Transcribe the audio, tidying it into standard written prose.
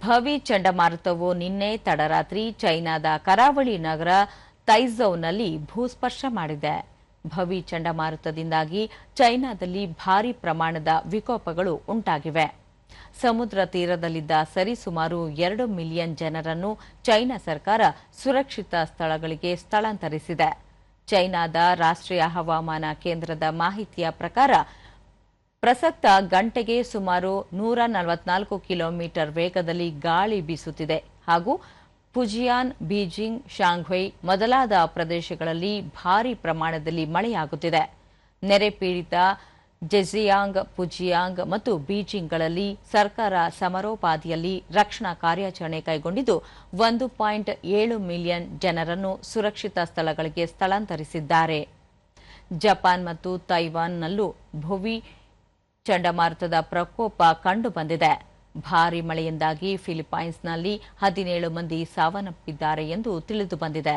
ಭವಿ ಚಂಡಮಾರುತವು ನಿನ್ನೆ ತಡರಾತ್ರಿ ಚೈನಾದ ಕರಾವಳಿ ನಗರ ತೈಝೌನಲ್ಲಿ ಭೂಸ್ಪರ್ಶ ಮಾಡಿದೆ. ಭವಿ ಚಂಡಮಾರುತದಿಂದಾಗಿ ಚೈನಾದಲ್ಲಿ ಭಾರೀ ಪ್ರಮಾಣದ ವಿಕೋಪಗಳು ಉಂಟಾಗಿವೆ. ಸಮುದ್ರ ತೀರದಲ್ಲಿದ್ದ ಸರಿಸುಮಾರು 2 ಮಿಲಿಯನ್ ಜನರನ್ನು ಚೈನಾ ಸರ್ಕಾರ ಸುರಕ್ಷಿತ ಸ್ಥಳಗಳಿಗೆ ಸ್ಥಳಾಂತರಿಸಿದೆ. ಚೈನಾದ ರಾಷ್ಟ್ರೀಯ ಹವಾಮಾನ ಕೇಂದ್ರದ ಮಾಹಿತಿಯ ಪ್ರಕಾರ ಪ್ರಸಕ್ತ ಗಂಟೆಗೆ ಸುಮಾರು 144 ಕಿಲೋಮೀಟರ್ ವೇಗದಲ್ಲಿ ಗಾಳಿ ಬೀಸುತ್ತಿದೆ ಹಾಗೂ ಫುಜಿಯಾನ್, ಬೀಜಿಂಗ್, ಶಾಂಘೈ ಮೊದಲಾದ ಪ್ರದೇಶಗಳಲ್ಲಿ ಭಾರೀ ಪ್ರಮಾಣದಲ್ಲಿ ಮಳೆಯಾಗುತ್ತಿದೆ. ನೆರೆ ಪೀಡಿತ ಜೆಜಿಯಾಂಗ್, ಫುಜಿಯಾಂಗ್ ಮತ್ತು ಬೀಜಿಂಗ್ಗಳಲ್ಲಿ ಸರ್ಕಾರ ಸಮರೋಪಾದಿಯಲ್ಲಿ ರಕ್ಷಣಾ ಕಾರ್ಯಾಚರಣೆ ಕೈಗೊಂಡಿದ್ದು 1.7 ಮಿಲಿಯನ್ ಜನರನ್ನು ಸುರಕ್ಷಿತ ಸ್ಥಳಗಳಿಗೆ ಸ್ಥಳಾಂತರಿಸಿದ್ದಾರೆ. ಜಪಾನ್ ಮತ್ತು ತೈವಾನ್ನಲ್ಲೂ ಭವಿ ಚಂಡಮಾರುತದ ಪ್ರಕೋಪ ಕಂಡುಬಂದಿದೆ. ಭಾರೀ ಮಳೆಯಿಂದಾಗಿ ಫಿಲಿಪೈನ್ಸ್ನಲ್ಲಿ 17 ಮಂದಿ ಸಾವನ್ನಪ್ಪಿದ್ದಾರೆ ಎಂದು ತಿಳಿದುಬಂದಿದೆ.